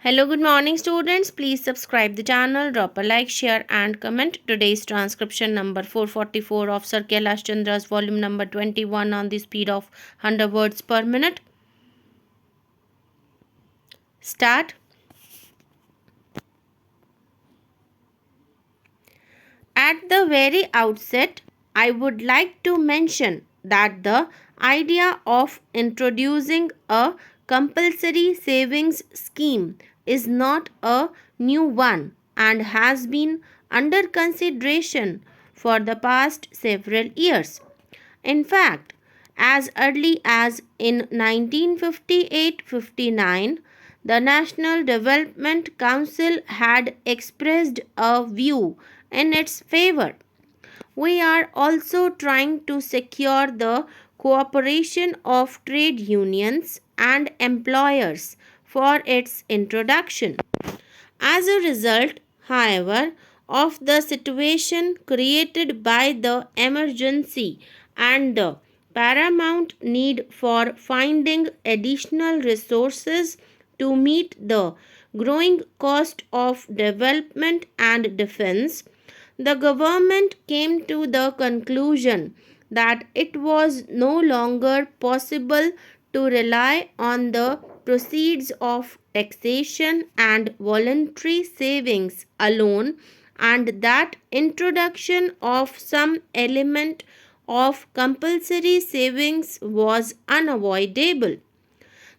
Hello, good morning students. Please subscribe the channel, drop a like, share and comment. Today's transcription number 444 of Sir Kailash Chandra's volume number 21 on the speed of 100 words per minute. Start. At the very outset, I would like to mention that the idea of introducing a compulsory savings scheme is not a new one and has been under consideration for the past several years. In fact, as early as in 1958-59, the National Development Council had expressed a view in its favor. We are also trying to secure the cooperation of trade unions and employers for its introduction. As a result, however, of the situation created by the emergency and the paramount need for finding additional resources to meet the growing cost of development and defense, the government came to the conclusion that it was no longer possible to rely on the proceeds of taxation and voluntary savings alone, and that introduction of some element of compulsory savings was unavoidable.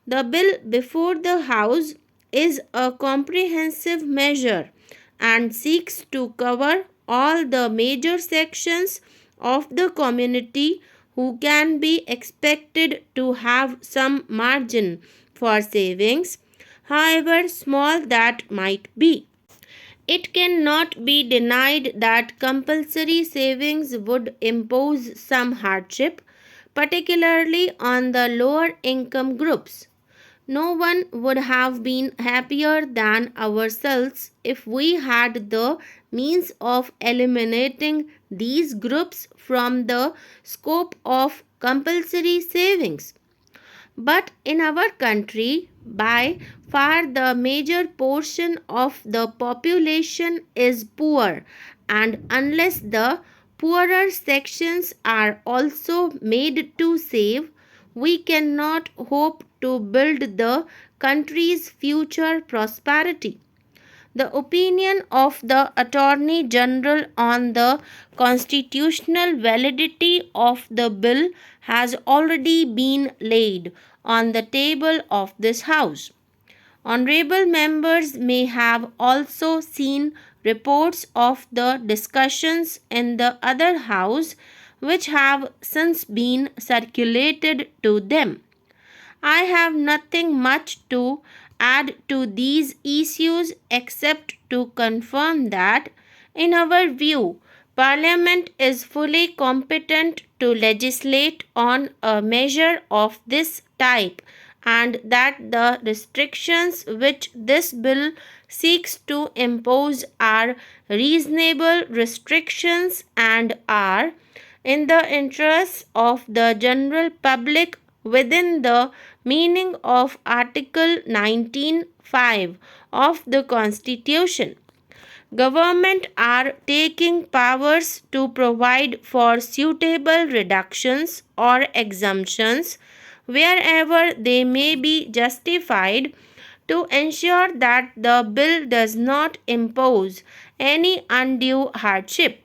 The bill before the House is a comprehensive measure and seeks to cover all the major sections of the community who can be expected to have some margin for savings, however small that might be. It cannot be denied that compulsory savings would impose some hardship, particularly on the lower income groups. No one would have been happier than ourselves if we had the means of eliminating these groups from the scope of compulsory savings. But in our country, by far the major portion of the population is poor, and unless the poorer sections are also made to save, we cannot hope to build the country's future prosperity. The opinion of the Attorney General on the constitutional validity of the bill has already been laid on the table of this House. Honorable members may have also seen reports of the discussions in the other House which have since been circulated to them. I have nothing much to add to these issues except to confirm that, in our view, Parliament is fully competent to legislate on a measure of this type, and that the restrictions which this bill seeks to impose are reasonable restrictions and are in the interests of the general public within the meaning of Article 19(5) of the Constitution. Government are taking powers to provide for suitable reductions or exemptions wherever they may be justified to ensure that the bill does not impose any undue hardship.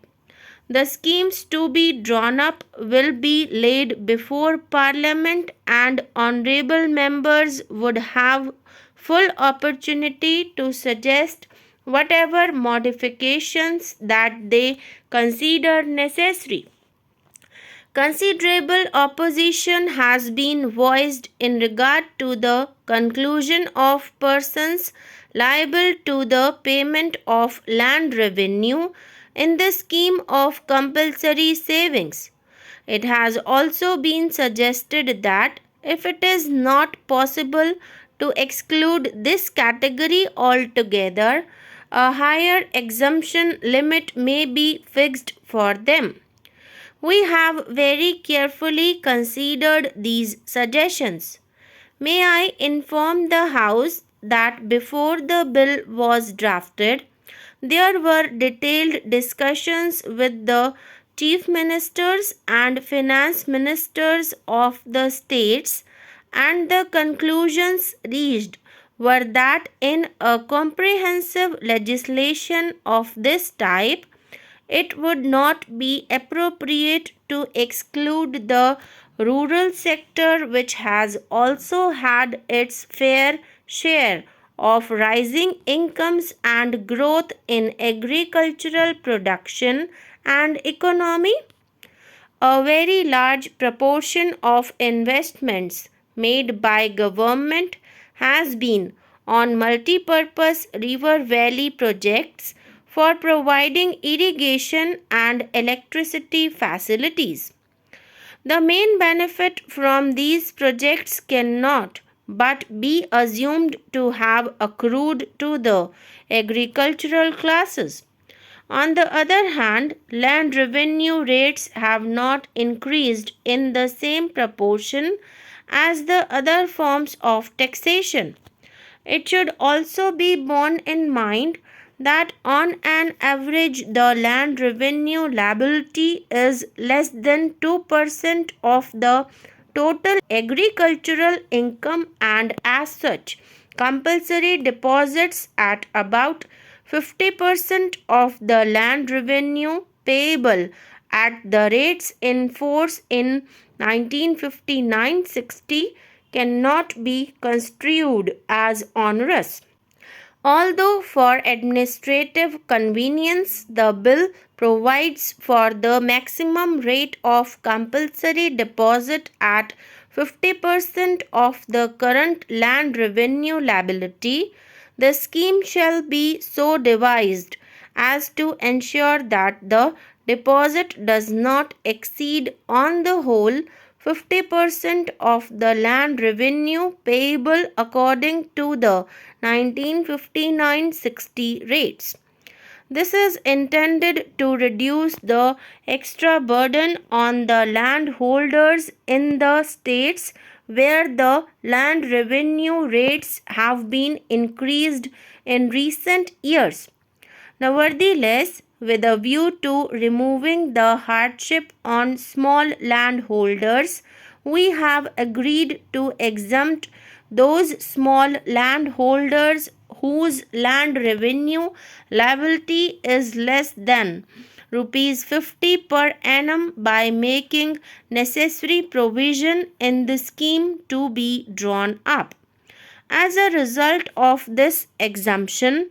The schemes to be drawn up will be laid before Parliament, and honourable members would have full opportunity to suggest whatever modifications that they consider necessary. Considerable opposition has been voiced in regard to the conclusion of persons liable to the payment of land revenue in the scheme of compulsory savings. It has also been suggested that if it is not possible to exclude this category altogether, a higher exemption limit may be fixed for them. We have very carefully considered these suggestions. May I inform the House that before the bill was drafted, there were detailed discussions with the chief ministers and finance ministers of the states, and the conclusions reached were that in a comprehensive legislation of this type, it would not be appropriate to exclude the rural sector, which has also had its fair share of rising incomes and growth in agricultural production and economy. A very large proportion of investments made by government has been on multi-purpose river valley projects for providing irrigation and electricity facilities. The main benefit from these projects cannot but be assumed to have accrued to the agricultural classes. On the other hand, land revenue rates have not increased in the same proportion as the other forms of taxation. It should also be borne in mind that on an average the land revenue liability is less than 2% of the total agricultural income, and as such compulsory deposits at about 50% of the land revenue payable at the rates in force in 1959-60 cannot be construed as onerous. Although for administrative convenience, the bill provides for the maximum rate of compulsory deposit at 50% of the current land revenue liability, the scheme shall be so devised as to ensure that the deposit does not exceed on the whole 50% of the land revenue payable according to the 1959-60 rates. This is intended to reduce the extra burden on the landholders in the states where the land revenue rates have been increased in recent years. Nevertheless, with a view to removing the hardship on small landholders, we have agreed to exempt those small landholders whose land revenue liability is less than rupees 50 per annum by making necessary provision in the scheme to be drawn up. As a result of this exemption,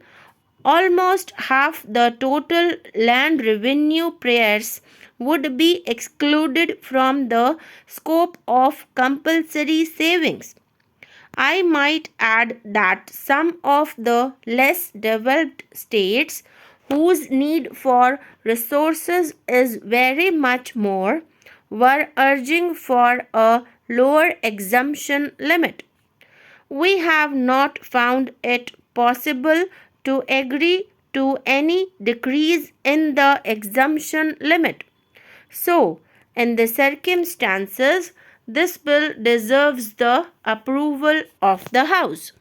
almost half the total land revenue payers would be excluded from the scope of compulsory savings. I might add that some of the less developed states whose need for resources is very much more were urging for a lower exemption limit. We have not found it possible to agree to any decrease in the exemption limit. So, in the circumstances, this bill deserves the approval of the House.